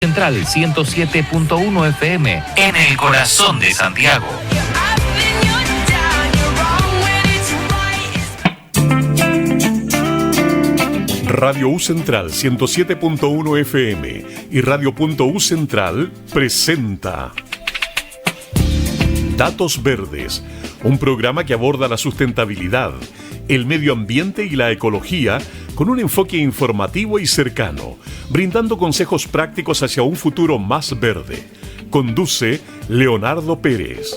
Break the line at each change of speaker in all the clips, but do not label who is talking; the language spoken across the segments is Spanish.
Central 107.1 FM en el corazón de Santiago.
Radio U Central 107.1 FM y Radio.U Central presenta Datos Verdes, un programa que aborda la sustentabilidad, el medio ambiente y la ecología con un enfoque informativo y cercano, brindando consejos prácticos hacia un futuro más verde. Conduce Leonardo Pérez.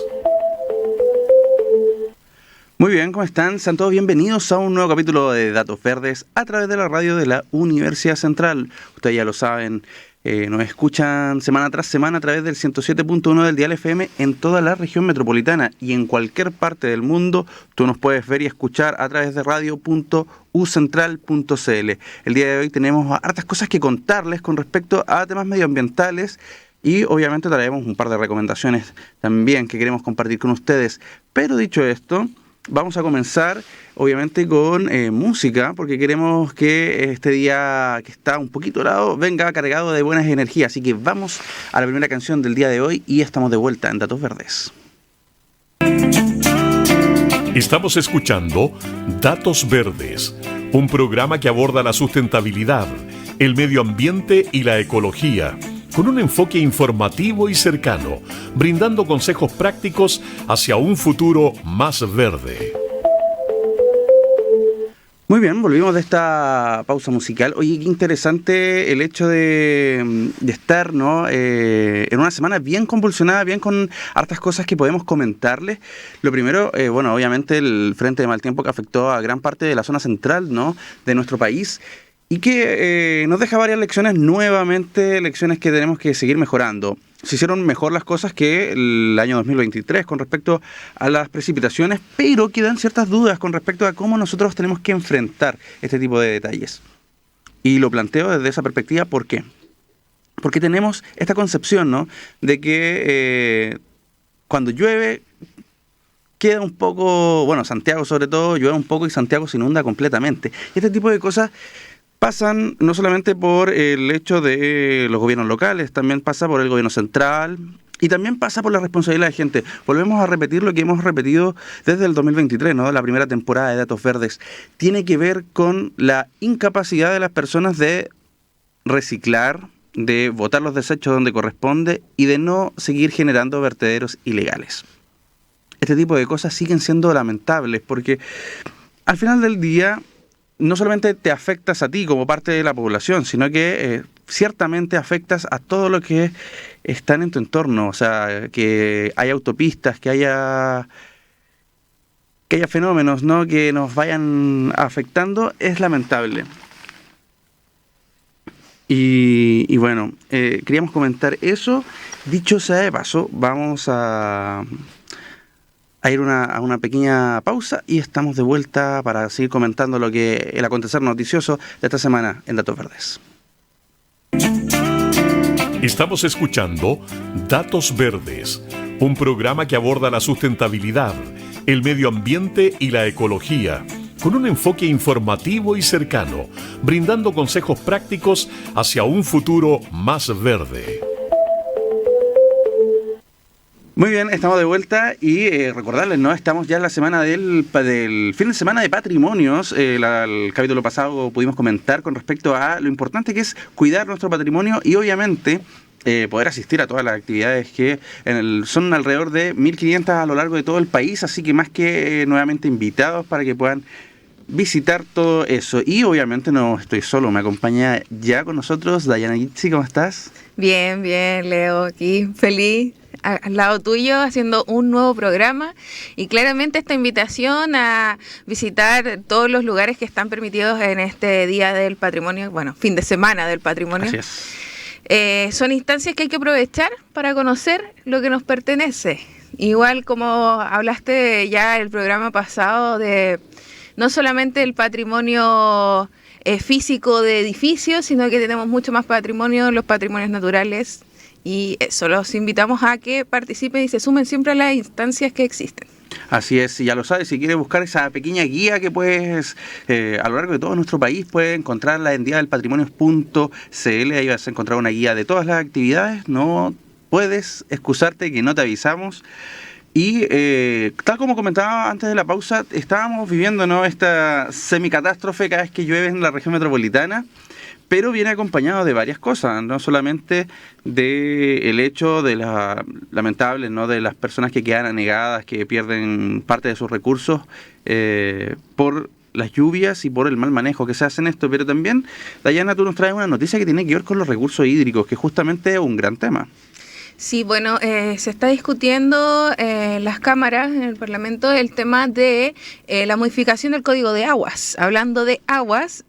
Muy bien, ¿cómo están? Sean todos bienvenidos a un nuevo capítulo de Datos Verdes a través de la radio de la Universidad Central. Ustedes ya lo saben, nos escuchan semana tras semana a través del 107.1 del dial FM en toda la región metropolitana y en cualquier parte del mundo. Tú nos puedes ver y escuchar a través de radio.ucentral.cl. El día de hoy tenemos hartas cosas que contarles con respecto a temas medioambientales y obviamente traemos un par de recomendaciones también que queremos compartir con ustedes. Pero dicho esto, vamos a comenzar obviamente con música, porque queremos que este día que está un poquito helado venga cargado de buenas energías. Así que vamos a la primera canción del día de hoy y estamos de vuelta en Datos Verdes.
Estamos escuchando Datos Verdes, un programa que aborda la sustentabilidad, el medio ambiente y la ecología, con un enfoque informativo y cercano, brindando consejos prácticos hacia un futuro más verde.
Muy bien, volvimos de esta pausa musical. Oye, qué interesante el hecho de estar, ¿no? En una semana bien convulsionada, bien con hartas cosas que podemos comentarles. Lo primero, bueno, obviamente el frente de mal tiempo que afectó a gran parte de la zona central, ¿no?, de nuestro país, y que nos deja varias lecciones nuevamente, lecciones que tenemos que seguir mejorando. Se hicieron mejor las cosas que el año 2023 con respecto a las precipitaciones, pero quedan ciertas dudas con respecto a cómo nosotros tenemos que enfrentar este tipo de detalles. Y lo planteo desde esa perspectiva, ¿por qué? Porque tenemos esta concepción, ¿no?, de que cuando llueve queda un poco, bueno, Santiago sobre todo, llueve un poco y Santiago se inunda completamente. Y este tipo de cosas pasan no solamente por el hecho de los gobiernos locales, también pasa por el gobierno central y también pasa por la responsabilidad de la gente. Volvemos a repetir lo que hemos repetido desde el 2023, ¿no?, la primera temporada de Datos Verdes. Tiene que ver con la incapacidad de las personas de reciclar, de botar los desechos donde corresponde y de no seguir generando vertederos ilegales. Este tipo de cosas siguen siendo lamentables porque al final del día no solamente te afectas a ti como parte de la población, sino que ciertamente afectas a todo lo que están en tu entorno. O sea, que haya autopistas, que haya fenómenos, ¿no?, que nos vayan afectando, es lamentable. Y bueno, queríamos comentar eso. Dicho sea de paso, vamos a ir a una pequeña pausa y estamos de vuelta para seguir comentando el acontecer noticioso de esta semana en Datos Verdes.
Estamos escuchando Datos Verdes, un programa que aborda la sustentabilidad, el medio ambiente y la ecología, con un enfoque informativo y cercano, brindando consejos prácticos hacia un futuro más verde.
Muy bien, estamos de vuelta y recordarles, ¿no?, estamos ya en la semana del fin de semana de patrimonios. El capítulo pasado pudimos comentar con respecto a lo importante que es cuidar nuestro patrimonio y obviamente poder asistir a todas las actividades que son alrededor de 1.500 a lo largo de todo el país, así que más que nuevamente invitados para que puedan visitar todo eso. Y obviamente no estoy solo, me acompaña ya con nosotros Dayana Gitzi. ¿Cómo estás?
Bien, Leo, aquí feliz al lado tuyo haciendo un nuevo programa y claramente esta invitación a visitar todos los lugares que están permitidos en este Día del Patrimonio, bueno, fin de semana del Patrimonio.
Así es.
Son instancias que hay que aprovechar para conocer lo que nos pertenece. Igual como hablaste ya el programa pasado de no solamente el patrimonio físico de edificios, sino que tenemos mucho más patrimonio, los patrimonios naturales. Y eso, los invitamos a que participen y se sumen siempre a las instancias que existen.
Así es, y ya lo sabes, si quieres buscar esa pequeña guía que puedes, a lo largo de todo nuestro país, puedes encontrarla en diadelpatrimonio.cl, ahí vas a encontrar una guía de todas las actividades, no puedes excusarte que no te avisamos. Y tal como comentaba antes de la pausa, estábamos viviendo, ¿no?, esta semicatástrofe cada vez que llueve en la región metropolitana, pero viene acompañado de varias cosas, no solamente del hecho de la lamentable, ¿no?, de las personas que quedan anegadas, que pierden parte de sus recursos por las lluvias y por el mal manejo que se hace en esto, pero también, Dayana, tú nos traes una noticia que tiene que ver con los recursos hídricos, que justamente es un gran tema.
Sí, bueno, se está discutiendo en las cámaras, en el Parlamento, el tema de la modificación del Código de Aguas. Hablando de aguas,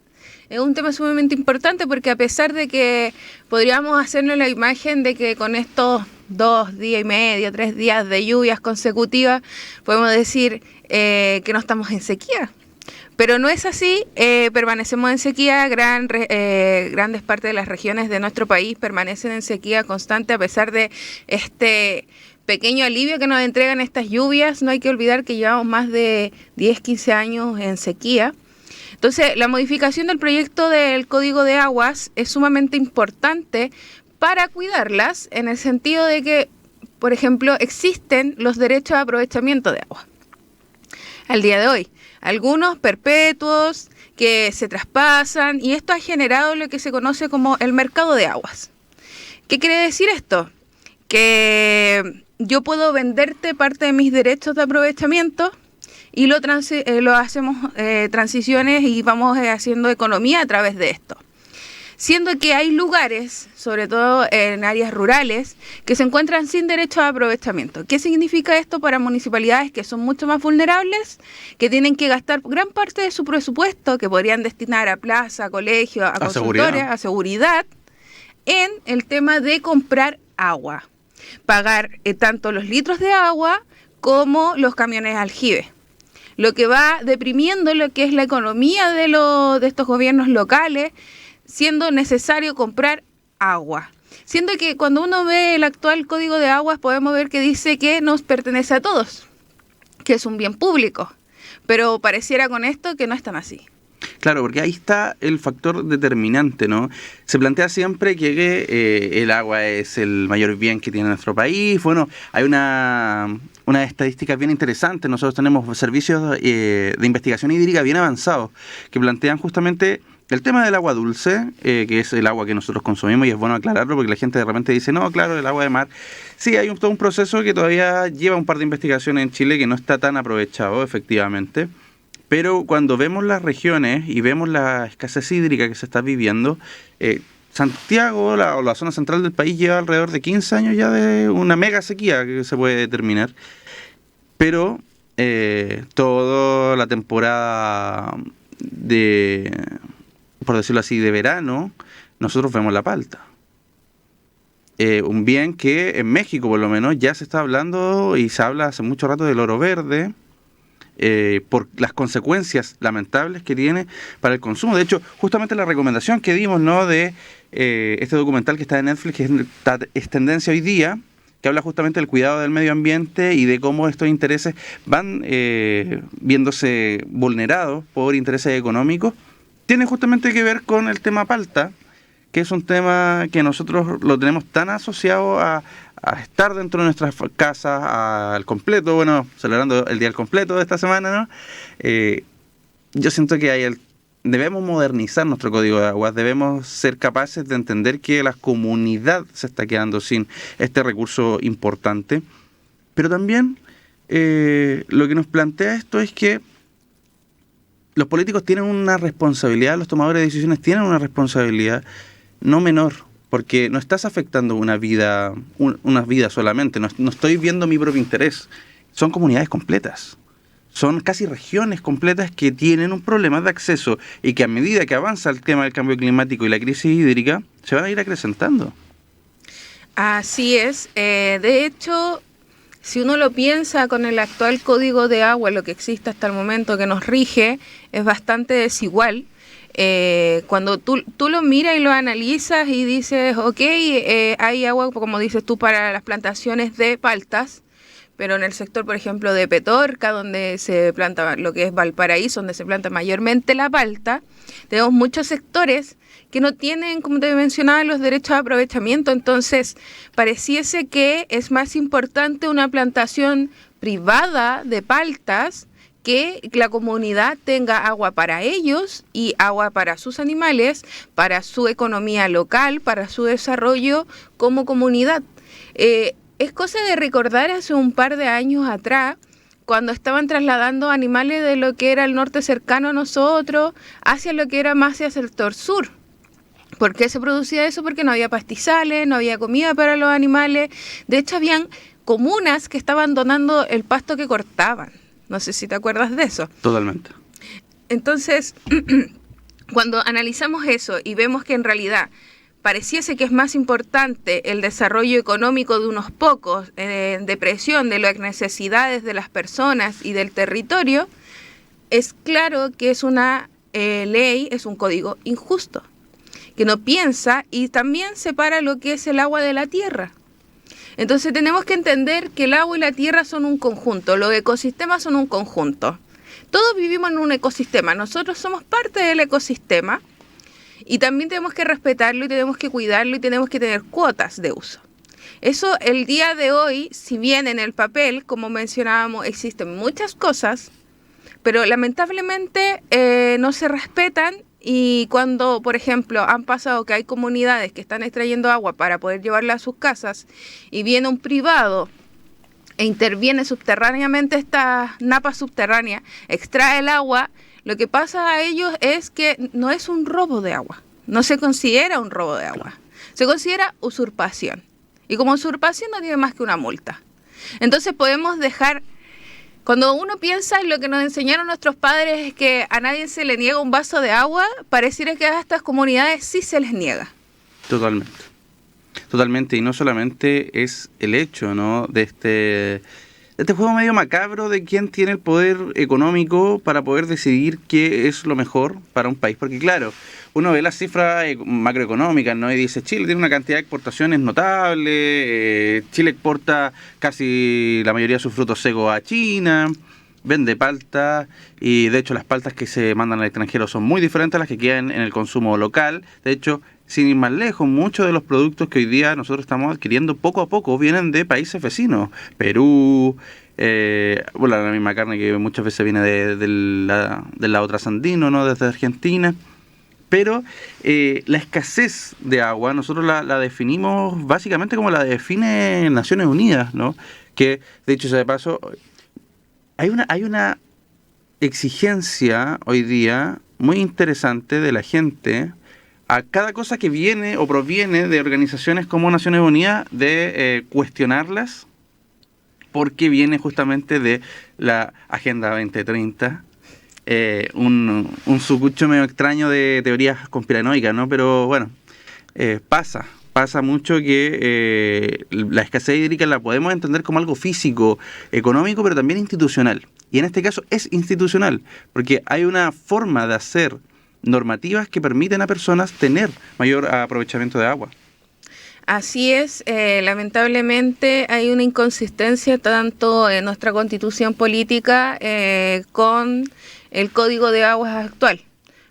es un tema sumamente importante porque a pesar de que podríamos hacernos la imagen de que con estos 2 días y medio, 3 días de lluvias consecutivas, podemos decir que no estamos en sequía. Pero no es así, permanecemos en sequía, grandes partes de las regiones de nuestro país permanecen en sequía constante a pesar de este pequeño alivio que nos entregan estas lluvias. No hay que olvidar que llevamos más de 10, 15 años en sequía. Entonces, la modificación del proyecto del Código de Aguas es sumamente importante para cuidarlas, en el sentido de que, por ejemplo, existen los derechos de aprovechamiento de agua al día de hoy. Algunos perpetuos que se traspasan, y esto ha generado lo que se conoce como el mercado de aguas. ¿Qué quiere decir esto? Que yo puedo venderte parte de mis derechos de aprovechamiento y lo hacemos transiciones y vamos haciendo economía a través de esto. Siendo que hay lugares, sobre todo en áreas rurales, que se encuentran sin derecho a aprovechamiento. ¿Qué significa esto para municipalidades que son mucho más vulnerables, que tienen que gastar gran parte de su presupuesto, que podrían destinar a plaza, a colegio, a consultorios, a seguridad, en el tema de comprar agua? Pagar tanto los litros de agua como los camiones aljibe. Lo que va deprimiendo lo que es la economía de estos gobiernos locales, siendo necesario comprar agua. Siendo que cuando uno ve el actual Código de Aguas podemos ver que dice que nos pertenece a todos, que es un bien público, pero pareciera con esto que no es tan así.
Claro, porque ahí está el factor determinante, ¿no? Se plantea siempre que el agua es el mayor bien que tiene nuestro país. Bueno, hay una estadística bien interesante. Nosotros tenemos servicios de investigación hídrica bien avanzados que plantean justamente el tema del agua dulce, que es el agua que nosotros consumimos, y es bueno aclararlo porque la gente de repente dice, no, claro, el agua de mar. Sí, hay todo un proceso que todavía lleva un par de investigaciones en Chile que no está tan aprovechado, efectivamente. Pero cuando vemos las regiones y vemos la escasez hídrica que se está viviendo, Santiago, la zona central del país, lleva alrededor de 15 años ya de una mega sequía que se puede determinar. Pero toda la temporada por decirlo así, de verano, nosotros vemos la palta. Un bien que en México, por lo menos, ya se está hablando y se habla hace mucho rato del oro verde, por las consecuencias lamentables que tiene para el consumo. De hecho, justamente la recomendación que dimos, ¿no?, de este documental que está en Netflix, que es tendencia hoy día, que habla justamente del cuidado del medio ambiente y de cómo estos intereses van viéndose vulnerados por intereses económicos, tiene justamente que ver con el tema palta, que es un tema que nosotros lo tenemos tan asociado a estar dentro de nuestras casas, al completo, bueno, celebrando el día del completo de esta semana, ¿no? Yo siento que debemos modernizar nuestro código de aguas, debemos ser capaces de entender que la comunidad se está quedando sin este recurso importante, pero también lo que nos plantea esto es que los políticos tienen una responsabilidad, los tomadores de decisiones tienen una responsabilidad no menor, porque no estás afectando una vida solamente, no estoy viendo mi propio interés, son comunidades completas, son casi regiones completas que tienen un problema de acceso y que a medida que avanza el tema del cambio climático y la crisis hídrica, se van a ir acrecentando.
Así es, de hecho, si uno lo piensa con el actual Código de Agua, lo que existe hasta el momento que nos rige, es bastante desigual. Cuando tú lo miras y lo analizas y dices, ok, hay agua, como dices tú, para las plantaciones de paltas, pero en el sector, por ejemplo, de Petorca, donde se planta lo que es Valparaíso, donde se planta mayormente la palta, tenemos muchos sectores que no tienen, como te mencionaba, los derechos de aprovechamiento. Entonces, pareciese que es más importante una plantación privada de paltas, que la comunidad tenga agua para ellos y agua para sus animales, para su economía local, para su desarrollo como comunidad. Es cosa de recordar hace un par de años atrás, cuando estaban trasladando animales de lo que era el norte cercano a nosotros hacia lo que era más hacia el sector sur. ¿Por qué se producía eso? Porque no había pastizales, no había comida para los animales. De hecho, habían comunas que estaban donando el pasto que cortaban. No sé si te acuerdas de eso.
Totalmente.
Entonces, cuando analizamos eso y vemos que en realidad pareciese que es más importante el desarrollo económico de unos pocos, de presión de las necesidades de las personas y del territorio, es claro que es una ley, es un código injusto, que no piensa y también separa lo que es el agua de la tierra. Entonces tenemos que entender que el agua y la tierra son un conjunto, los ecosistemas son un conjunto. Todos vivimos en un ecosistema, nosotros somos parte del ecosistema y también tenemos que respetarlo y tenemos que cuidarlo y tenemos que tener cuotas de uso. Eso el día de hoy, si bien en el papel, como mencionábamos, existen muchas cosas, pero lamentablemente no se respetan. Y cuando, por ejemplo, han pasado que hay comunidades que están extrayendo agua para poder llevarla a sus casas y viene un privado e interviene subterráneamente esta napa subterránea, extrae el agua, lo que pasa a ellos es que no es un robo de agua, no se considera un robo de agua, se considera usurpación. Y como usurpación no tiene más que una multa. Entonces podemos dejar... Cuando uno piensa en lo que nos enseñaron nuestros padres es que a nadie se le niega un vaso de agua, pareciera que a estas comunidades sí se les niega.
Totalmente. Totalmente, y no solamente es el hecho, ¿no?, de este juego medio macabro de quién tiene el poder económico para poder decidir qué es lo mejor para un país. Porque claro, uno ve las cifras macroeconómicas, ¿no?, y dice, Chile tiene una cantidad de exportaciones notable, Chile exporta casi la mayoría de sus frutos secos a China, vende palta, y de hecho las paltas que se mandan al extranjero son muy diferentes a las que quedan en el consumo local. De hecho, sin ir más lejos, muchos de los productos que hoy día nosotros estamos adquiriendo poco a poco vienen de países vecinos. Perú, la misma carne que muchas veces viene del lado trasandino, ¿no?, desde Argentina. Pero la escasez de agua nosotros la definimos básicamente como la define Naciones Unidas, ¿no? Que, de hecho, de paso, hay una exigencia hoy día muy interesante de la gente a cada cosa que viene o proviene de organizaciones como Naciones Unidas de cuestionarlas, porque viene justamente de la Agenda 2030, un sucucho medio extraño de teorías conspiranoicas, ¿no? Pero bueno, pasa mucho que la escasez hídrica la podemos entender como algo físico, económico, pero también institucional. Y en este caso es institucional, porque hay una forma de hacer normativas que permiten a personas tener mayor aprovechamiento de agua.
Así es, lamentablemente hay una inconsistencia tanto en nuestra constitución política con el Código de Aguas actual.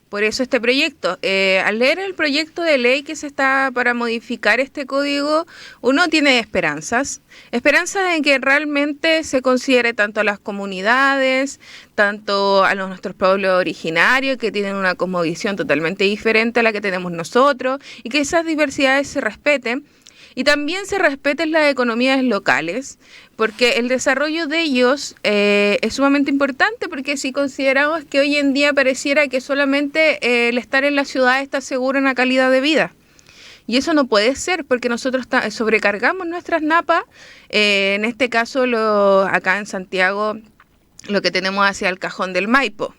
Por eso este proyecto, al leer el proyecto de ley que se está para modificar este código, uno tiene esperanzas en que realmente se considere tanto a las comunidades, tanto a nuestros pueblos originarios que tienen una cosmovisión totalmente diferente a la que tenemos nosotros y que esas diversidades se respeten. Y también se respeten las economías locales, porque el desarrollo de ellos es sumamente importante, porque si consideramos que hoy en día pareciera que solamente el estar en la ciudad está seguro en la calidad de vida. Y eso no puede ser, porque nosotros sobrecargamos nuestras napas, en este caso acá en Santiago, lo que tenemos hacia el Cajón del Maipo.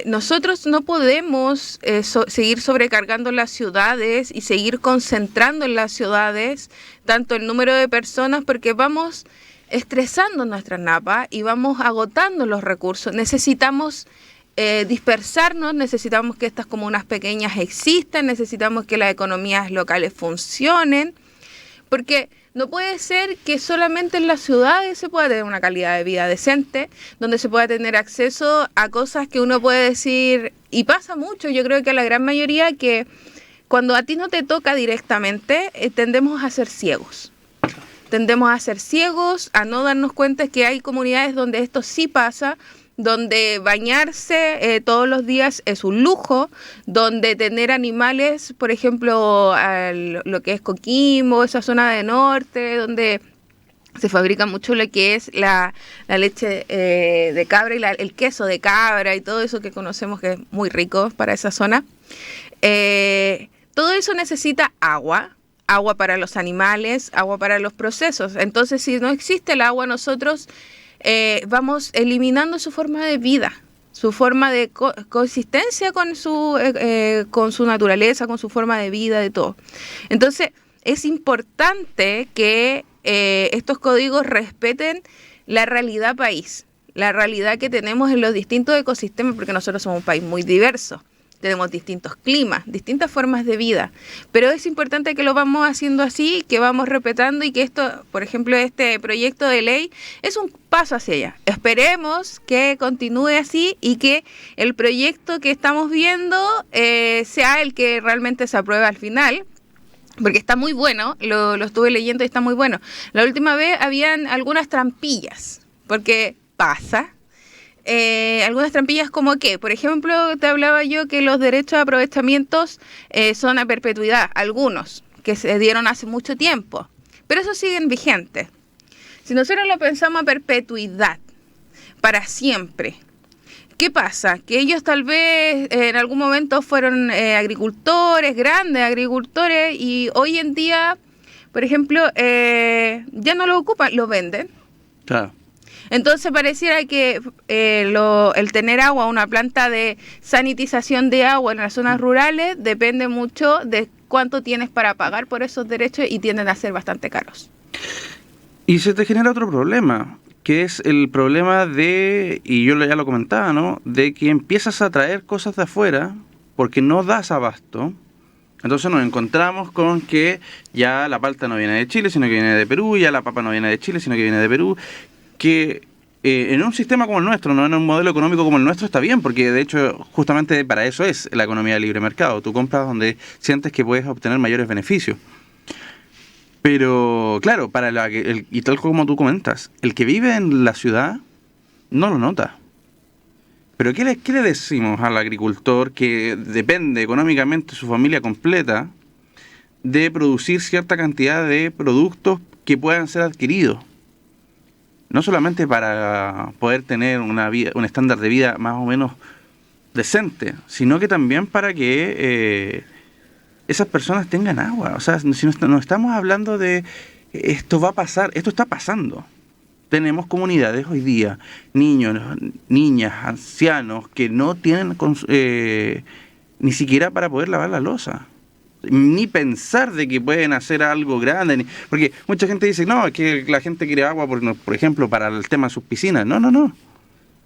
Nosotros no podemos seguir sobrecargando las ciudades y seguir concentrando en las ciudades tanto el número de personas, porque vamos estresando nuestras napas y vamos agotando los recursos. Necesitamos dispersarnos, necesitamos que estas comunas pequeñas existan, necesitamos que las economías locales funcionen, Porque no puede ser que solamente en las ciudades se pueda tener una calidad de vida decente, donde se pueda tener acceso a cosas que uno puede decir, y pasa mucho, yo creo que a la gran mayoría, que cuando a ti no te toca directamente, tendemos a ser ciegos. Tendemos a ser ciegos, a no darnos cuenta que hay comunidades donde esto sí pasa, donde bañarse todos los días es un lujo, donde tener animales, por ejemplo, lo que es Coquimbo, esa zona de norte, donde se fabrica mucho lo que es la leche de cabra y el queso de cabra y todo eso que conocemos que es muy rico para esa zona. Todo eso necesita agua para los animales, agua para los procesos. Entonces, si no existe el agua, nosotros vamos eliminando su forma de vida, su forma de coexistencia con su naturaleza, con su forma de vida, de todo. Entonces, es importante que estos códigos respeten la realidad país, la realidad que tenemos en los distintos ecosistemas, porque nosotros somos un país muy diverso. Tenemos distintos climas, distintas formas de vida, pero es importante que lo vamos haciendo así, que vamos respetando y que esto, por ejemplo, este proyecto de ley es un paso hacia allá. Esperemos que continúe así y que el proyecto que estamos viendo sea el que realmente se apruebe al final, porque está muy bueno, lo estuve leyendo y está muy bueno. La última vez habían algunas trampillas, porque pasa. Algunas trampillas como que, por ejemplo, te hablaba yo que los derechos de aprovechamientos son a perpetuidad, algunos que se dieron hace mucho tiempo, pero esos siguen vigentes. Si nosotros lo pensamos a perpetuidad, para siempre, ¿qué pasa? Que ellos tal vez en algún momento fueron agricultores, grandes agricultores, y hoy en día, por ejemplo, ya no lo ocupan, lo venden.
Claro.
Entonces pareciera que el tener agua, una planta de sanitización de agua en las zonas rurales, depende mucho de cuánto tienes para pagar por esos derechos y tienden a ser bastante caros.
Y se te genera otro problema, que es el problema de, y yo ya lo comentaba, ¿no?, de que empiezas a traer cosas de afuera porque no das abasto. Entonces nos encontramos con que ya la palta no viene de Chile, sino que viene de Perú, ya la papa no viene de Chile, sino que viene de Perú, que en un sistema como el nuestro, no en un modelo económico como el nuestro, está bien, porque de hecho justamente para eso es la economía de libre mercado. Tú compras donde sientes que puedes obtener mayores beneficios. Pero claro, y tal como tú comentas, el que vive en la ciudad no lo nota. Pero ¿qué le decimos al agricultor que depende económicamente su familia completa de producir cierta cantidad de productos que puedan ser adquiridos? No solamente para poder tener un estándar de vida más o menos decente, sino que también para que esas personas tengan agua. O sea, si no estamos hablando de esto va a pasar, esto está pasando. Tenemos comunidades hoy día, niños, niñas, ancianos, que no tienen ni siquiera para poder lavar la loza. Ni pensar de que pueden hacer algo grande, porque mucha gente dice, no, es que la gente quiere agua, por ejemplo, para el tema de sus piscinas. No,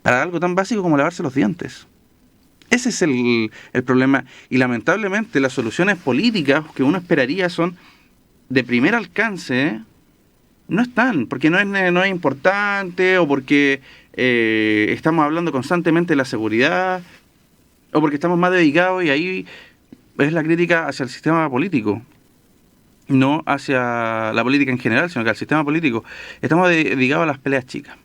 para algo tan básico como lavarse los dientes. Ese es el problema, y lamentablemente las soluciones políticas que uno esperaría son de primer alcance, no están, porque no es importante, o porque estamos hablando constantemente de la seguridad, o porque estamos más dedicados, y ahí es la crítica hacia el sistema político, no hacia la política en general, sino que al sistema político. Estamos dedicados a las peleas chicas.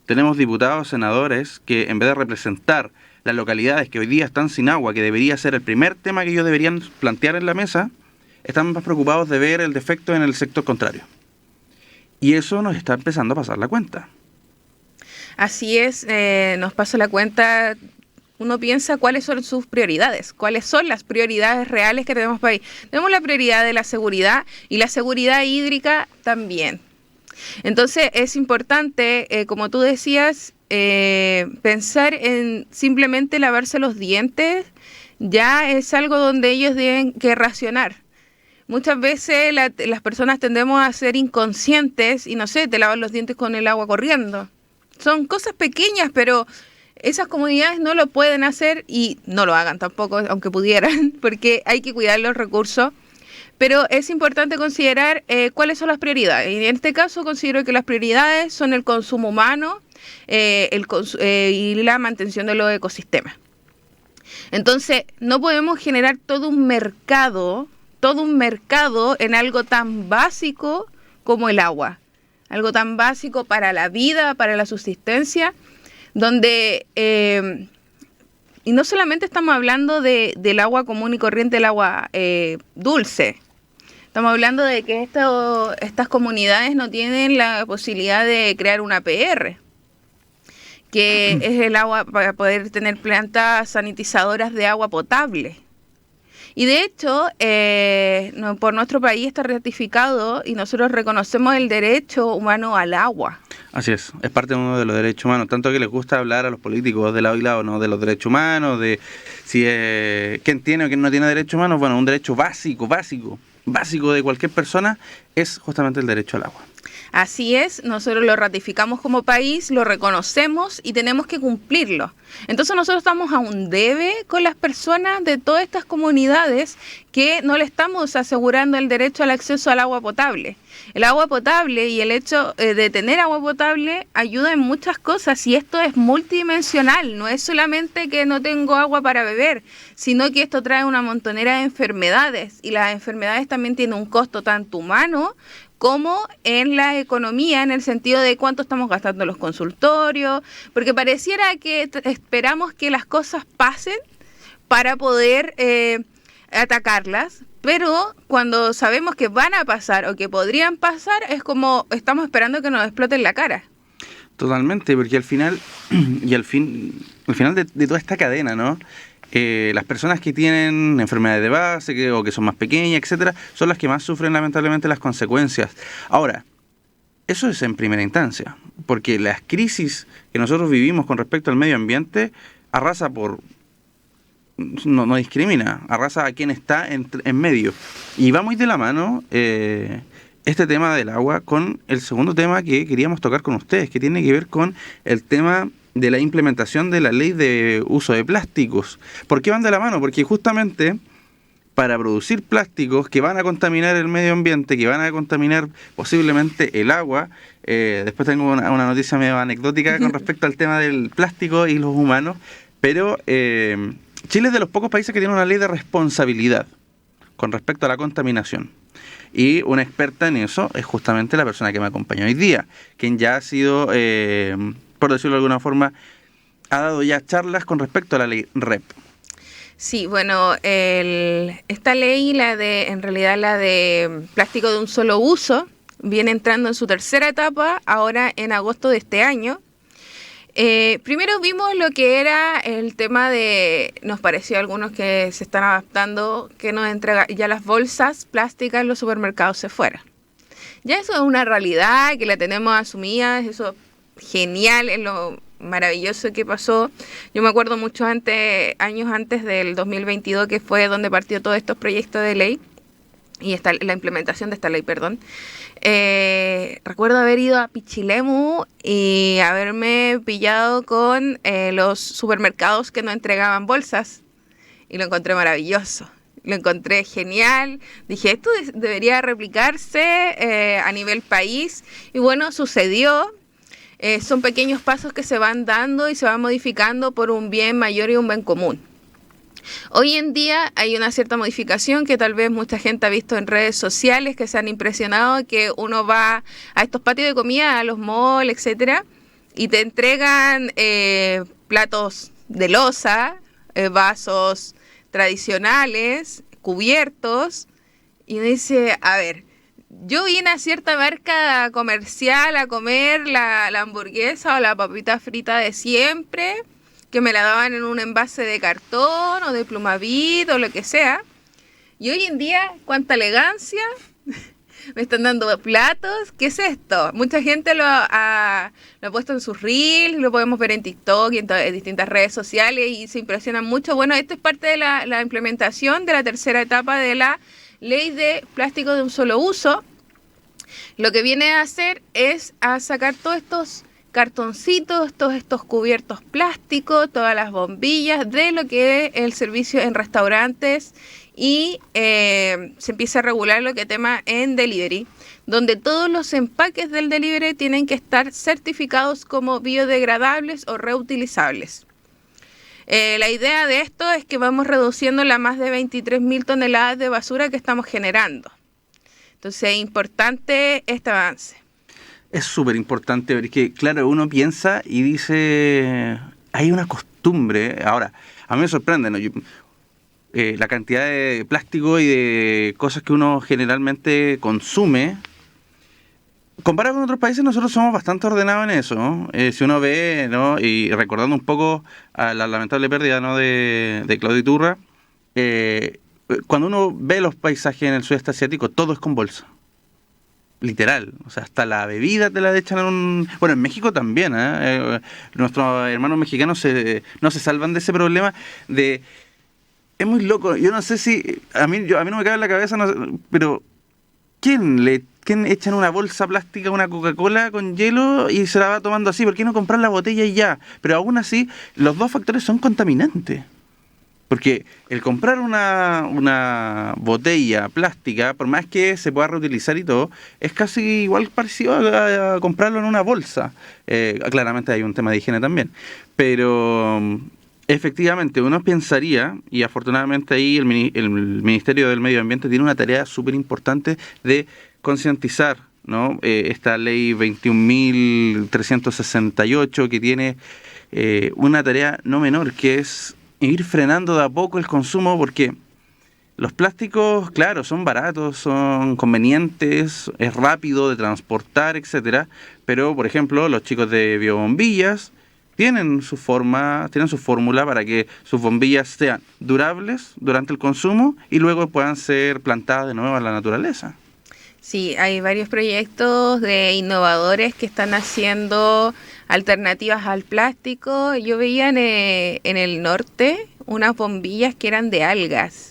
Tenemos diputados, senadores, que en vez de representar las localidades que hoy día están sin agua, que debería ser el primer tema que ellos deberían plantear en la mesa, están más preocupados de ver el defecto en el sector contrario. Y eso nos está empezando a pasar la cuenta.
Así es, nos pasa la cuenta. Uno piensa cuáles son sus prioridades, cuáles son las prioridades reales que tenemos para ahí. Tenemos la prioridad de la seguridad y la seguridad hídrica también. Entonces es importante, como tú decías, pensar en simplemente lavarse los dientes. Ya es algo donde ellos deben que racionar. Muchas veces las personas tendemos a ser inconscientes y no sé, te lavas los dientes con el agua corriendo. Son cosas pequeñas, pero esas comunidades no lo pueden hacer y no lo hagan tampoco, aunque pudieran, porque hay que cuidar los recursos. Pero es importante considerar cuáles son las prioridades. Y en este caso considero que las prioridades son el consumo humano y la mantención de los ecosistemas. Entonces, no podemos generar todo un mercado en algo tan básico como el agua. Algo tan básico para la vida, para la subsistencia, donde... y no solamente estamos hablando del agua común y corriente, el agua dulce. Estamos hablando de que estas comunidades no tienen la posibilidad de crear una APR, que es el agua para poder tener plantas sanitizadoras de agua potable. Y de hecho, por nuestro país está ratificado y nosotros reconocemos el derecho humano al agua.
Así es parte de uno de los derechos humanos, tanto que les gusta hablar a los políticos de lado y lado, ¿no? De los derechos humanos, de si quién tiene o quién no tiene derechos humanos. Bueno, un derecho básico de cualquier persona es justamente el derecho al agua.
Así es, nosotros lo ratificamos como país, lo reconocemos y tenemos que cumplirlo. Entonces nosotros estamos a un debe con las personas de todas estas comunidades que no le estamos asegurando el derecho al acceso al agua potable. El agua potable y el hecho de tener agua potable ayuda en muchas cosas y esto es multidimensional, no es solamente que no tengo agua para beber, sino que esto trae una montonera de enfermedades y las enfermedades también tienen un costo tanto humano como en la economía, en el sentido de cuánto estamos gastando en los consultorios, porque pareciera que esperamos que las cosas pasen para poder atacarlas, pero cuando sabemos que van a pasar o que podrían pasar, es como estamos esperando que nos exploten la cara.
Totalmente, porque al final de toda esta cadena, ¿no? Las personas que tienen enfermedades de base o que son más pequeñas, etcétera, son las que más sufren lamentablemente las consecuencias. Ahora, eso es en primera instancia, porque las crisis que nosotros vivimos con respecto al medio ambiente arrasa no discrimina, arrasa a quien está en medio. Y va muy de la mano este tema del agua con el segundo tema que queríamos tocar con ustedes, que tiene que ver con el tema de la implementación de la ley de uso de plásticos. ¿Por qué van de la mano? Porque justamente para producir plásticos que van a contaminar el medio ambiente, que van a contaminar posiblemente el agua, después tengo una noticia medio anecdótica con respecto al tema del plástico y los humanos, pero Chile es de los pocos países que tiene una ley de responsabilidad con respecto a la contaminación. Y una experta en eso es justamente la persona que me acompañó hoy día, quien ya ha sido, por decirlo de alguna forma, ha dado ya charlas con respecto a la ley REP.
Sí, bueno, esta ley, en realidad la de plástico de un solo uso, viene entrando en su tercera etapa, ahora en agosto de este año. Primero vimos lo que era el tema nos pareció a algunos que se están adaptando, que nos entrega ya las bolsas plásticas en los supermercados se fueran. Ya eso es una realidad que la tenemos asumida, eso genial, es lo maravilloso que pasó. Yo me acuerdo mucho años antes del 2022, que fue donde partió todos estos proyectos de ley y la implementación de esta ley, perdón. Recuerdo haber ido a Pichilemu y haberme pillado con los supermercados que no entregaban bolsas y lo encontré maravilloso. Lo encontré genial, dije, esto debería replicarse a nivel país y bueno, sucedió. Son pequeños pasos que se van dando y se van modificando por un bien mayor y un bien común. Hoy en día hay una cierta modificación que tal vez mucha gente ha visto en redes sociales, que se han impresionado, que uno va a estos patios de comida, a los malls, etcétera, y te entregan platos de loza, vasos tradicionales, cubiertos, y uno dice, a ver, yo vine a cierta marca comercial a comer la hamburguesa o la papita frita de siempre, que me la daban en un envase de cartón o de Plumavit o lo que sea. Y hoy en día, cuánta elegancia, me están dando platos. ¿Qué es esto? Mucha gente lo ha puesto en sus reels, lo podemos ver en TikTok y en distintas redes sociales y se impresionan mucho. Bueno, esto es parte de la implementación de la tercera etapa de la ley de plástico de un solo uso. Lo que viene a hacer es a sacar todos estos cartoncitos, todos estos cubiertos plásticos, todas las bombillas de lo que es el servicio en restaurantes y se empieza a regular lo que tema en delivery, donde todos los empaques del delivery tienen que estar certificados como biodegradables o reutilizables. La idea de esto es que vamos reduciendo las más de 23.000 toneladas de basura que estamos generando. Entonces es importante este avance.
Es súper importante, porque claro, uno piensa y dice, hay una costumbre. Ahora, a mí me sorprende, ¿no? La cantidad de plástico y de cosas que uno generalmente consume. Comparado con otros países, nosotros somos bastante ordenados en eso, ¿no? Si uno ve, ¿no? Y recordando un poco a la lamentable pérdida, ¿no? de Claudio Iturra, cuando uno ve los paisajes en el sudeste asiático, todo es con bolsa. Literal. O sea, hasta la bebida te la echan en un... Bueno, en México también, ¿eh? Nuestros hermanos mexicanos no se salvan de ese problema de... Es muy loco. Yo no sé si... A mí no me cabe en la cabeza, no, pero... ¿Quién echa en una bolsa plástica una Coca-Cola con hielo y se la va tomando así? ¿Por qué no comprar la botella y ya? Pero aún así, los dos factores son contaminantes. Porque el comprar una botella plástica, por más que se pueda reutilizar y todo, es casi igual parecido a comprarlo en una bolsa. Claramente hay un tema de higiene también. Pero efectivamente uno pensaría, y afortunadamente ahí el Ministerio del Medio Ambiente tiene una tarea súper importante de concientizar, ¿no? Esta ley 21.368 que tiene una tarea no menor, que es ir frenando de a poco el consumo, porque los plásticos, claro, son baratos, son convenientes, es rápido de transportar, etcétera, pero por ejemplo los chicos de biobombillas tienen su fórmula para que sus bombillas sean durables durante el consumo y luego puedan ser plantadas de nuevo en la naturaleza.
Sí, hay varios proyectos de innovadores que están haciendo alternativas al plástico. Yo veía en el norte unas bombillas que eran de algas.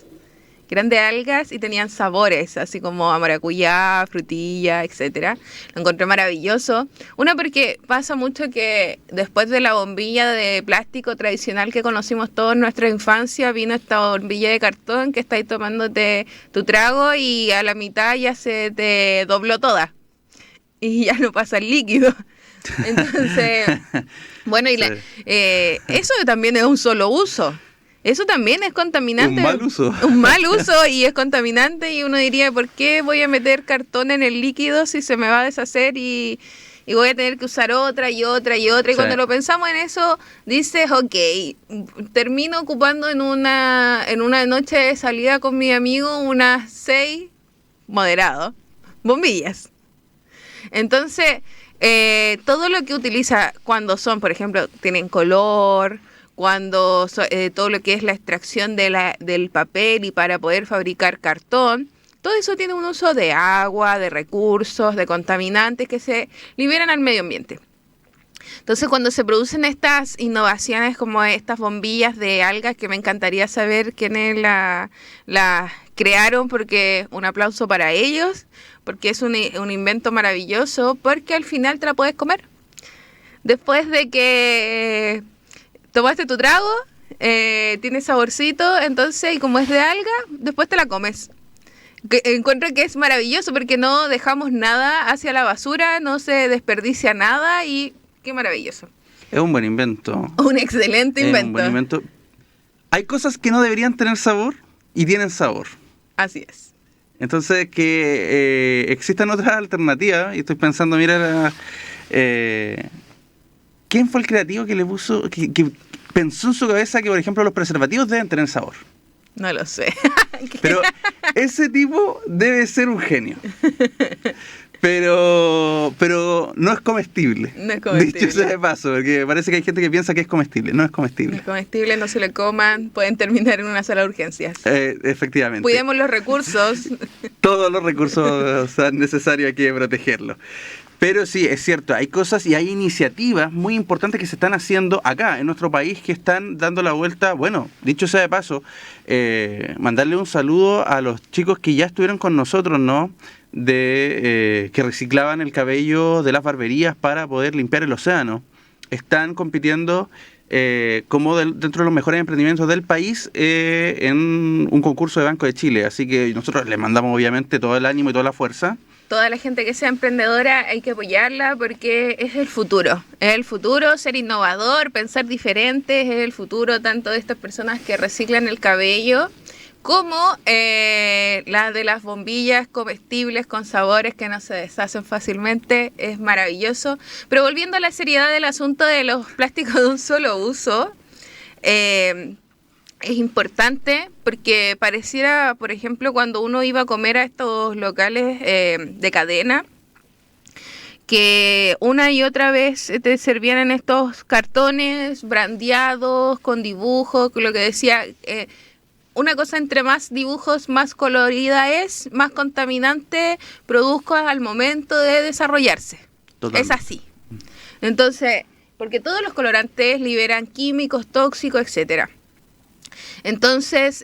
Y tenían sabores, así como a maracuyá, frutilla, etcétera. Lo encontré maravilloso. Una, porque pasa mucho que después de la bombilla de plástico tradicional que conocimos todos en nuestra infancia, vino esta bombilla de cartón que estáis tomándote tu trago y a la mitad ya se te dobló toda. Y ya no pasa el líquido. Entonces, bueno, y eso también es un solo uso. Eso también es contaminante.
Un mal uso.
Un mal uso y es contaminante, y uno diría, ¿por qué voy a meter cartón en el líquido si se me va a deshacer y voy a tener que usar otra y otra y otra? Y cuando lo pensamos en eso, dices, ok, termino ocupando en una noche de salida con mi amigo unas 6, moderado, bombillas. Entonces, todo lo que utiliza cuando son, por ejemplo, tienen color, cuando todo lo que es la extracción del papel y para poder fabricar cartón, todo eso tiene un uso de agua, de recursos, de contaminantes que se liberan al medio ambiente. Entonces, cuando se producen estas innovaciones como estas bombillas de algas, que me encantaría saber quiénes la crearon, porque un aplauso para ellos, porque es un invento maravilloso, porque al final te la puedes comer. Después de que tomaste tu trago, tiene saborcito, entonces, y como es de alga, después te la comes. Encuentro que es maravilloso porque no dejamos nada hacia la basura, no se desperdicia nada, y qué maravilloso.
Es un buen invento.
Un excelente invento.
Un buen invento. Hay cosas que no deberían tener sabor y tienen sabor.
Así es.
Entonces, que existan otras alternativas, y estoy pensando, mira, ¿quién fue el creativo que le puso, que pensó en su cabeza que, por ejemplo, los preservativos deben tener sabor?
No lo sé.
Pero ese tipo debe ser un genio. Pero no es comestible.
No es comestible.
Dicho sea de paso, porque parece que hay gente que piensa que es comestible. No es comestible.
No es comestible, no se lo coman, pueden terminar en una sala de urgencias.
Efectivamente.
Cuidemos los recursos.
Todos los recursos son necesarios, hay que protegerlos. Pero sí, es cierto, hay cosas y hay iniciativas muy importantes que se están haciendo acá, en nuestro país, que están dando la vuelta. Bueno, dicho sea de paso, mandarle un saludo a los chicos que ya estuvieron con nosotros, ¿no? Que reciclaban el cabello de las barberías para poder limpiar el océano. Están compitiendo como dentro de los mejores emprendimientos del país en un concurso de Banco de Chile. Así que nosotros le mandamos obviamente todo el ánimo y toda la fuerza.
Toda la gente que sea emprendedora hay que apoyarla porque es el futuro. Es el futuro, ser innovador, pensar diferente, es el futuro tanto de estas personas que reciclan el cabello como la de las bombillas comestibles con sabores que no se deshacen fácilmente. Es maravilloso. Pero volviendo a la seriedad del asunto de los plásticos de un solo uso, es importante porque pareciera, por ejemplo, cuando uno iba a comer a estos locales de cadena, que una y otra vez te servían en estos cartones brandeados, con dibujos, lo que decía, una cosa entre más dibujos, más colorida es, más contaminante produzco al momento de desarrollarse. Totalmente. Es así. Entonces, porque todos los colorantes liberan químicos, tóxicos, etcétera. Entonces,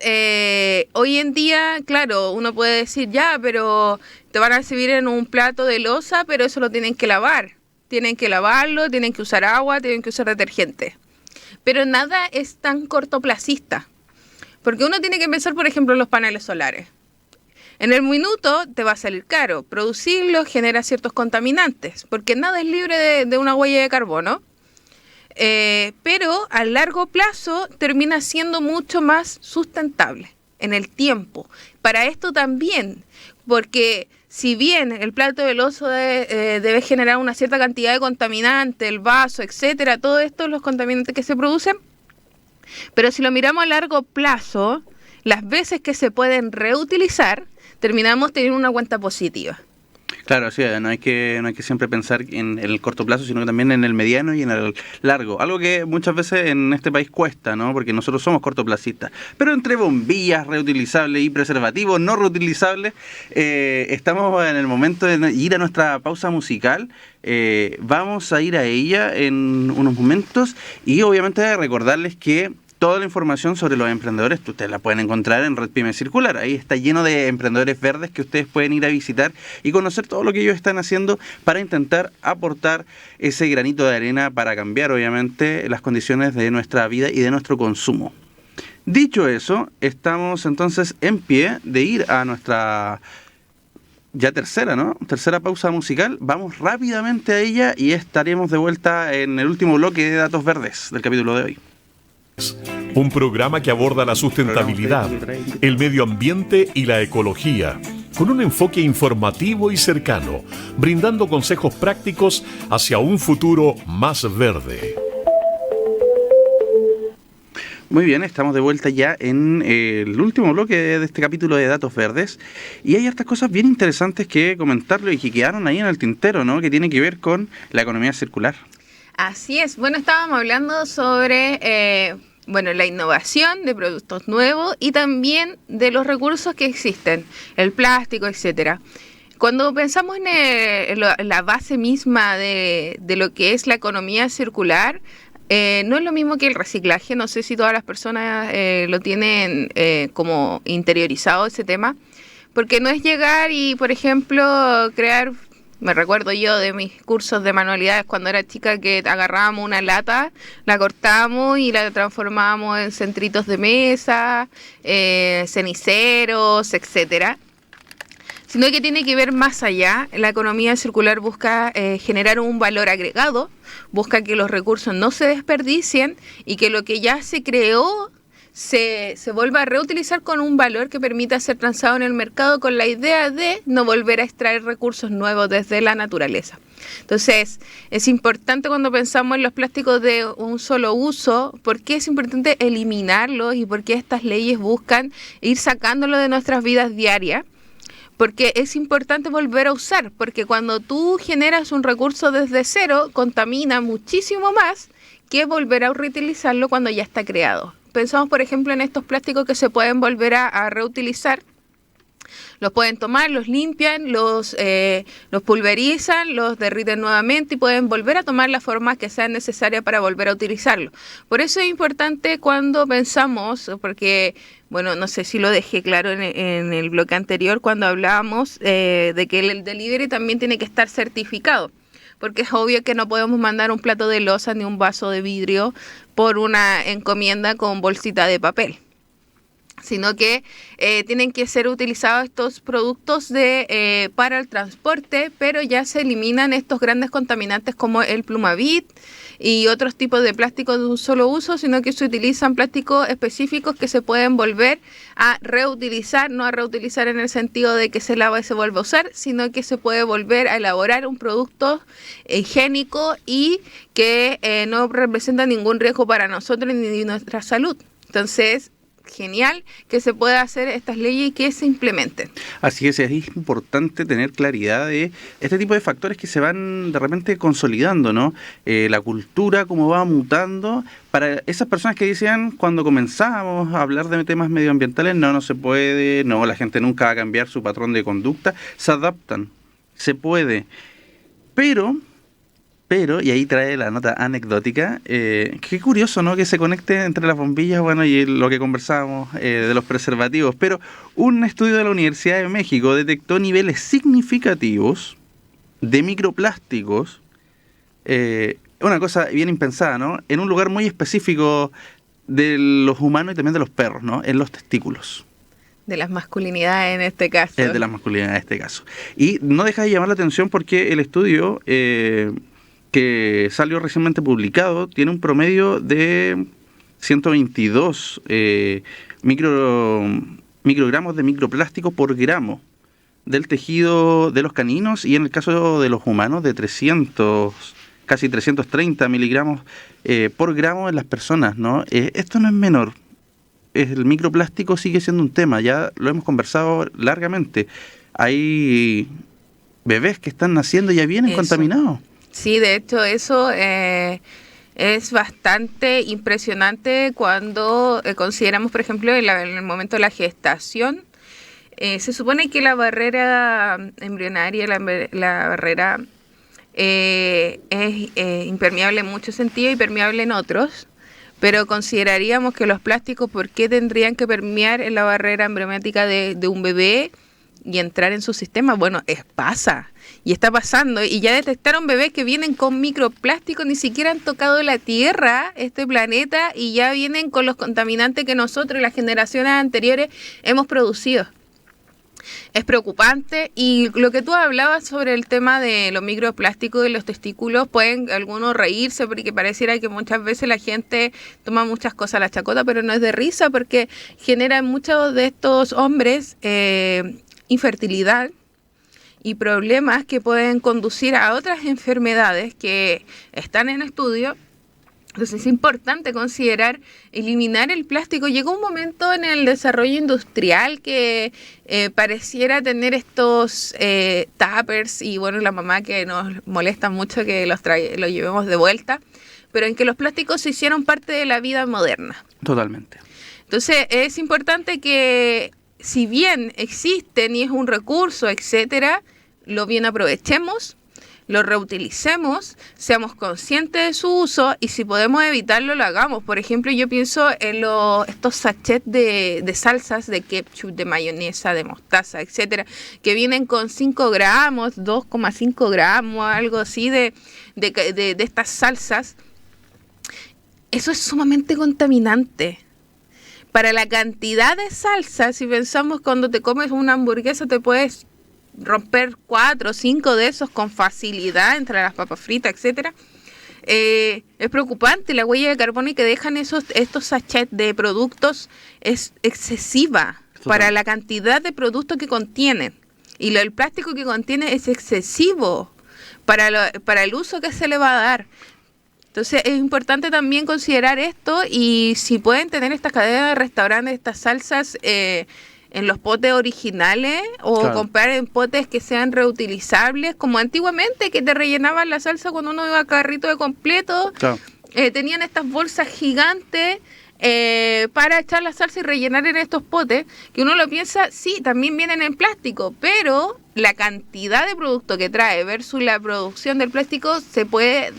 hoy en día, claro, uno puede decir, ya, pero te van a servir en un plato de loza, pero eso lo tienen que lavar. Tienen que lavarlo, tienen que usar agua, tienen que usar detergente. Pero nada es tan cortoplacista. Porque uno tiene que pensar, por ejemplo, en los paneles solares. En el minuto te va a salir caro. Producirlos genera ciertos contaminantes, porque nada es libre de una huella de carbono. Pero a largo plazo termina siendo mucho más sustentable en el tiempo. Para esto también, porque si bien el plato del oso debe generar una cierta cantidad de contaminantes, el vaso, etcétera, todo esto, los contaminantes que se producen, pero si lo miramos a largo plazo, las veces que se pueden reutilizar, terminamos teniendo una cuenta positiva.
Claro, sí, no hay que siempre pensar en el corto plazo, sino que también en el mediano y en el largo. Algo que muchas veces en este país cuesta, ¿no? Porque nosotros somos cortoplacistas. Pero entre bombillas reutilizables y preservativos no reutilizables, estamos en el momento de ir a nuestra pausa musical. Vamos a ir a ella en unos momentos y obviamente recordarles que toda la información sobre los emprendedores ustedes la pueden encontrar en Red Pyme Circular. Ahí está lleno de emprendedores verdes que ustedes pueden ir a visitar y conocer todo lo que ellos están haciendo para intentar aportar ese granito de arena para cambiar, obviamente, las condiciones de nuestra vida y de nuestro consumo. Dicho eso, estamos entonces en pie de ir a nuestra ya tercera pausa musical. Vamos rápidamente a ella y estaremos de vuelta en el último bloque de Datos Verdes del capítulo de hoy.
Un programa que aborda la sustentabilidad, el medio ambiente y la ecología, con un enfoque informativo y cercano, brindando consejos prácticos hacia un futuro más verde.
Muy bien, estamos de vuelta ya en el último bloque de este capítulo de Datos Verdes y hay hartas cosas bien interesantes que comentarlo y que quedaron ahí en el tintero, ¿no? Que tiene que ver con la economía circular.
Así es. Bueno, estábamos hablando sobre la innovación de productos nuevos y también de los recursos que existen, el plástico, etcétera. Cuando pensamos en la base misma de lo que es la economía circular, no es lo mismo que el reciclaje. No sé si todas las personas lo tienen como interiorizado ese tema, porque no es llegar y, por ejemplo, crear... Me recuerdo yo de mis cursos de manualidades cuando era chica que agarrábamos una lata, la cortábamos y la transformábamos en centritos de mesa, ceniceros, etcétera. Sino que tiene que ver más allá. La economía circular busca generar un valor agregado, busca que los recursos no se desperdicien y que lo que ya se creó se vuelva a reutilizar con un valor que permita ser transado en el mercado con la idea de no volver a extraer recursos nuevos desde la naturaleza. Entonces, es importante cuando pensamos en los plásticos de un solo uso, ¿por qué es importante eliminarlos y por qué estas leyes buscan ir sacándolo de nuestras vidas diarias? Porque es importante volver a usar, porque cuando tú generas un recurso desde cero, contamina muchísimo más que volver a reutilizarlo cuando ya está creado. Pensamos, por ejemplo, en estos plásticos que se pueden volver a reutilizar. Los pueden tomar, los limpian, los pulverizan, los derriten nuevamente y pueden volver a tomar la forma que sea necesaria para volver a utilizarlo. Por eso es importante cuando pensamos, porque, bueno, no sé si lo dejé claro en el bloque anterior, cuando hablábamos de que el delivery también tiene que estar certificado. porque es obvio que no podemos mandar un plato de loza ni un vaso de vidrio por una encomienda con bolsita de papel, sino que tienen que ser utilizados estos productos para el transporte, pero ya se eliminan estos grandes contaminantes como el Plumavit y otros tipos de plásticos de un solo uso, sino que se utilizan plásticos específicos que se pueden volver a reutilizar, no a reutilizar en el sentido de que se lava y se vuelve a usar, sino que se puede volver a elaborar un producto higiénico y que no representa ningún riesgo para nosotros ni nuestra salud. Entonces, genial que se pueda hacer estas leyes y que se implementen.
Así es importante tener claridad de este tipo de factores que se van de repente consolidando, ¿no? La cultura, cómo va mutando. Para esas personas que decían cuando comenzamos a hablar de temas medioambientales, no se puede, no, la gente nunca va a cambiar su patrón de conducta, se adaptan, se puede. Pero, y ahí trae la nota anecdótica, qué curioso, ¿no?, que se conecte entre las bombillas, bueno, y lo que conversábamos de los preservativos, pero un estudio de la Universidad de México detectó niveles significativos de microplásticos, una cosa bien impensada, ¿no?, en un lugar muy específico de los humanos y también de los perros, ¿no?, en los testículos.
De las masculinidades en este caso.
De las masculinidades en este caso. Y no deja de llamar la atención porque el estudio que salió recientemente publicado tiene un promedio de 122 microgramos de microplástico por gramo del tejido de los caninos, y en el caso de los humanos de casi 330 miligramos por gramo en las personas, ¿no? Esto no es menor. El microplástico sigue siendo un tema, ya lo hemos conversado largamente. Hay bebés que están naciendo y ya vienen contaminados.
Sí, de hecho eso es bastante impresionante cuando consideramos, por ejemplo, en el momento de la gestación. Se supone que la barrera embrionaria, la barrera es impermeable en muchos sentidos y permeable en otros, pero consideraríamos que los plásticos, ¿por qué tendrían que permear en la barrera embrionática de un bebé y entrar en su sistema? Bueno, pasa. Y está pasando, y ya detectaron bebés que vienen con microplásticos, ni siquiera han tocado la Tierra, este planeta, y ya vienen con los contaminantes que nosotros y las generaciones anteriores hemos producido. Es preocupante, y lo que tú hablabas sobre el tema de los microplásticos y los testículos, pueden algunos reírse porque pareciera que muchas veces la gente toma muchas cosas a la chacota, pero no es de risa porque generan muchos de estos hombres infertilidad y problemas que pueden conducir a otras enfermedades que están en estudio. Entonces es importante considerar eliminar el plástico. Llegó un momento en el desarrollo industrial que pareciera tener estos tuppers, y bueno, la mamá que nos molesta mucho que los llevemos de vuelta, pero en que los plásticos se hicieron parte de la vida moderna.
Totalmente.
Entonces es importante que, si bien existen y es un recurso, etcétera, lo bien aprovechemos, lo reutilicemos, seamos conscientes de su uso, y si podemos evitarlo, lo hagamos. Por ejemplo, yo pienso en estos sachets de salsas, de ketchup, de mayonesa, de mostaza, etcétera, que vienen con 5 gramos, 2,5 gramos, algo así de estas salsas. Eso es sumamente contaminante. Para la cantidad de salsa, si pensamos cuando te comes una hamburguesa, te puedes romper 4 o 5 de esos con facilidad entre las papas fritas, etcétera. Es preocupante. La huella de carbono que dejan estos sachets de productos es excesiva. Para la cantidad de productos que contienen, y el plástico que contiene es excesivo para el uso que se le va a dar. Entonces es importante también considerar esto, y si pueden tener estas cadenas de restaurantes, estas salsas en los potes originales, o claro, comprar en potes que sean reutilizables, como antiguamente, que te rellenaban la salsa cuando uno iba a carrito de completo. Claro. Tenían estas bolsas gigantes para echar la salsa y rellenar en estos potes, que uno lo piensa, sí, también vienen en plástico, pero la cantidad de producto que trae versus la producción del plástico se puede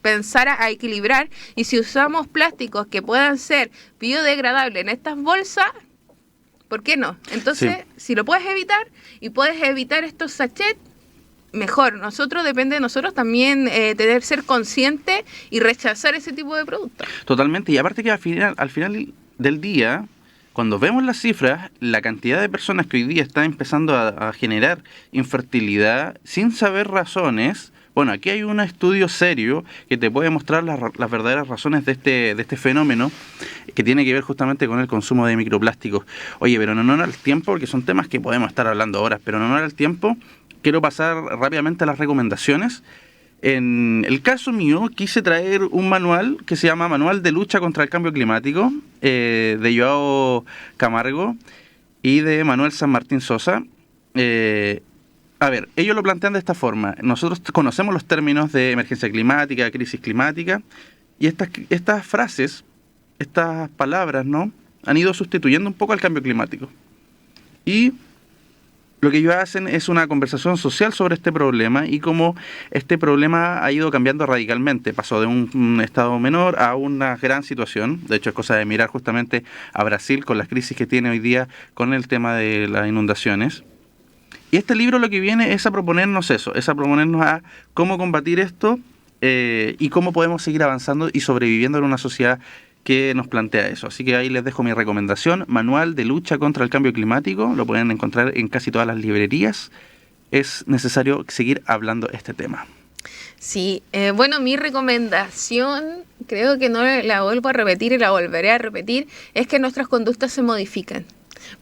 pensar a equilibrar, y si usamos plásticos que puedan ser biodegradables en estas bolsas, ¿por qué no? Entonces, sí, si lo puedes evitar y puedes evitar estos sachets, mejor. Depende de nosotros también ser consciente y rechazar ese tipo de productos.
Totalmente, y aparte que al final del día, cuando vemos las cifras, la cantidad de personas que hoy día están empezando a generar infertilidad sin saber razones. Bueno, aquí hay un estudio serio que te puede mostrar las verdaderas razones de este fenómeno, que tiene que ver justamente con el consumo de microplásticos. Oye, pero no era el tiempo, porque son temas que podemos estar hablando horas, pero no era el tiempo. Quiero pasar rápidamente a las recomendaciones. En el caso mío, quise traer un manual que se llama Manual de Lucha contra el Cambio Climático, de Joao Camargo y de Manuel San Martín Sosa. A ver, ellos lo plantean de esta forma. Nosotros conocemos los términos de emergencia climática, crisis climática, y estas frases, estas palabras, ¿no?, han ido sustituyendo un poco al cambio climático. Y lo que ellos hacen es una conversación social sobre este problema y cómo este problema ha ido cambiando radicalmente. Pasó de un estado menor a una gran situación. De hecho, es cosa de mirar justamente a Brasil con las crisis que tiene hoy día con el tema de las inundaciones. Y este libro lo que viene es a proponernos eso, es a proponernos a cómo combatir esto y cómo podemos seguir avanzando y sobreviviendo en una sociedad que nos plantea eso. Así que ahí les dejo mi recomendación, Manual de Lucha contra el Cambio Climático, lo pueden encontrar en casi todas las librerías. Es necesario seguir hablando este tema.
Sí, bueno, mi recomendación, creo que no la vuelvo a repetir y la volveré a repetir, es que nuestras conductas se modifican.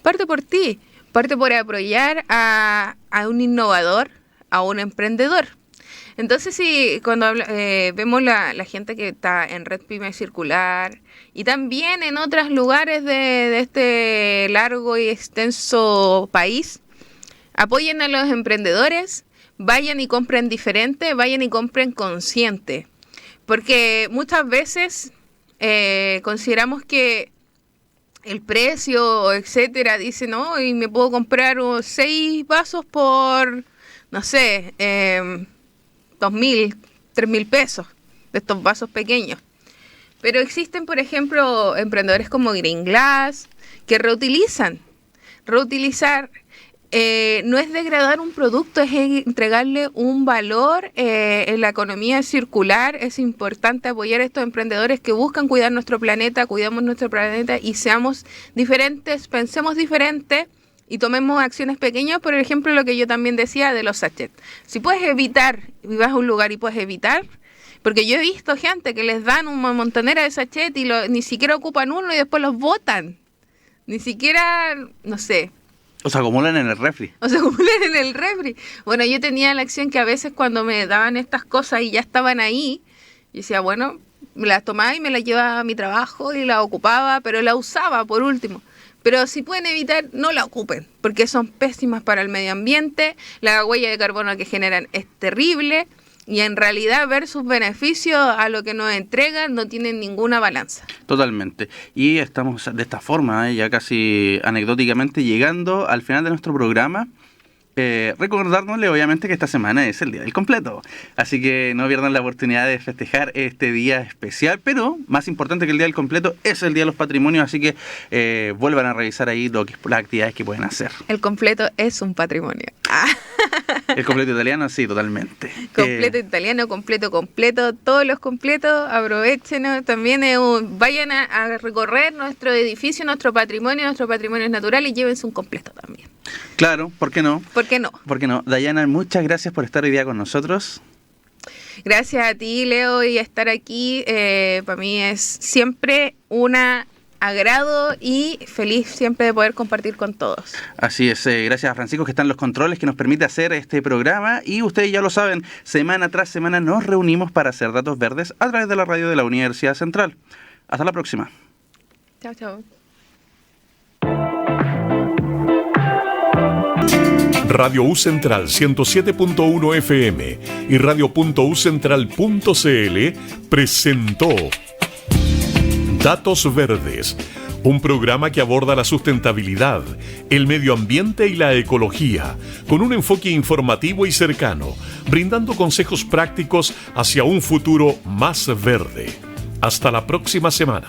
Parte por ti. Parte por apoyar a un innovador, a un emprendedor. Entonces, sí, cuando vemos la gente que está en Red Pyme Circular y también en otros lugares de este largo y extenso país, apoyen a los emprendedores, vayan y compren diferente, vayan y compren consciente. Porque muchas veces consideramos que el precio, etcétera, dice, no, y me puedo comprar 6 vasos por, no sé, 2.000, 3.000 pesos de estos vasos pequeños. Pero existen, por ejemplo, emprendedores como Green Glass que reutilizan. Reutilizar no es degradar un producto, es entregarle un valor en la economía circular. Es importante apoyar a estos emprendedores que buscan cuidar nuestro planeta, cuidamos nuestro planeta y seamos diferentes, pensemos diferente y tomemos acciones pequeñas. Por ejemplo, lo que yo también decía de los sachets. Si puedes evitar, y vas a un lugar y puedes evitar, porque yo he visto gente que les dan una montonera de sachets y ni siquiera ocupan uno y después los botan. Ni siquiera, no sé.
O se acumulan en el refri. Bueno, yo tenía la acción que a veces cuando me daban estas cosas y ya estaban ahí, yo decía, bueno, me las tomaba y me las llevaba a mi trabajo y las ocupaba, pero la usaba por último. Pero si pueden evitar, no la ocupen, porque son pésimas para el medio ambiente, la huella de carbono que generan es terrible, y en realidad ver sus beneficios a lo que nos entregan no tienen ninguna balanza. Totalmente. Y estamos de esta forma, ya casi anecdóticamente, llegando al final de nuestro programa. Recordárnosle obviamente que esta semana es el Día del Completo, así que no pierdan la oportunidad de festejar este día especial, pero más importante que el Día del Completo es el Día de los Patrimonios, así que vuelvan a revisar ahí las actividades que pueden hacer. El completo es un patrimonio. El completo italiano, sí, totalmente. Completo italiano, completo, todos los completos, aprovechen, también vayan a recorrer nuestro edificio, nuestro patrimonio natural y llévense un completo también. Claro, ¿por qué no? ¿Por qué no? ¿Por qué no? Dayana, muchas gracias por estar hoy día con nosotros. Gracias a ti, Leo, y estar aquí. Para mí es siempre un agrado y feliz siempre de poder compartir con todos. Así es, gracias a Francisco que está en los controles, que nos permite hacer este programa, y ustedes ya lo saben, semana tras semana nos reunimos para hacer Datos Verdes a través de la radio de la Universidad Central. Hasta la próxima. Chao, chao.
Radio U Central 107.1 FM y radio.ucentral.cl presentó Datos Verdes, un programa que aborda la sustentabilidad, el medio ambiente y la ecología, con un enfoque informativo y cercano, brindando consejos prácticos hacia un futuro más verde. Hasta la próxima semana.